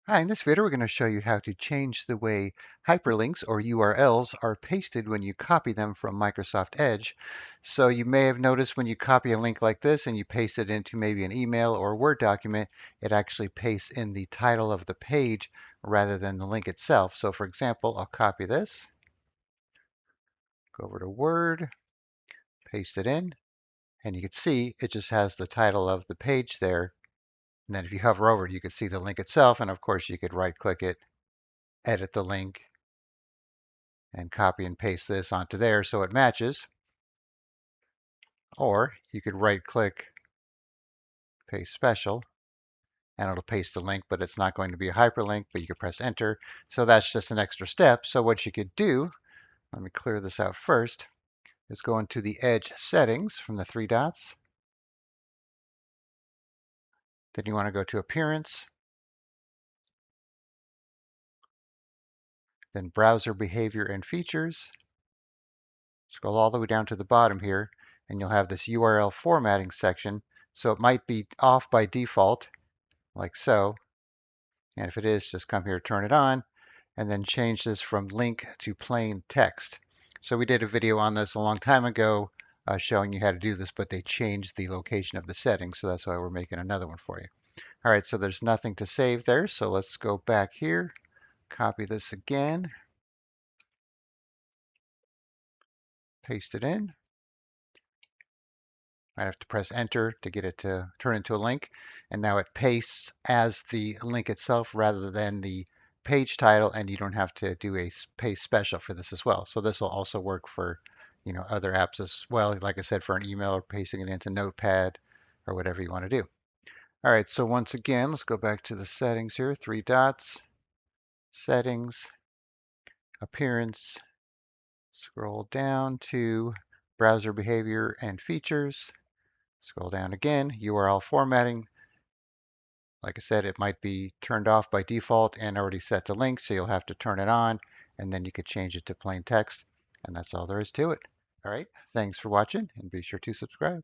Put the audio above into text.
Hi, in this video we're going to show you how to change the way hyperlinks or URLs are pasted when you copy them from Microsoft Edge. So you may have noticed when you copy a link like this and you paste it into maybe an email or Word document, it actually pastes in the title of the page rather than the link itself. So for example, I'll copy this, go over to Word, paste it in, and you can see it just has the title of the page there. And then if you hover over it, you can see the link itself. And of course, you could right click it, edit the link, and copy and paste this onto there so it matches. Or you could right click, paste special, and it'll paste the link, but it's not going to be a hyperlink, but you can press enter. So that's just an extra step. So what you could do, let me clear this out first, is go into the Edge settings from the three dots. Then you want to go to Appearance, then Browser Behavior and Features. Scroll all the way down to the bottom here, and you'll have this URL formatting section. So it might be off by default, like so. And if it is, just come here, turn it on, and then change this from link to plain text. So we did a video on this a long time ago showing you how to do this, but they changed the location of the settings. So that's why we're making another one for you. All right, so there's nothing to save there. So let's go back here, copy this again, paste it in. I have to press enter to get it to turn into a link. And now it pastes as the link itself rather than the page title, and you don't have to do a paste special for this as well. So this will also work for, other apps as well. Like I said, for an email or pasting it into Notepad or whatever you want to do. All right, so once again, let's go back to the settings here, three dots, settings, appearance, scroll down to browser behavior and features. Scroll down again, URL formatting. Like I said, it might be turned off by default and already set to link, so you'll have to turn it on, and then you could change it to plain text, and that's all there is to it. All right, thanks for watching, and be sure to subscribe.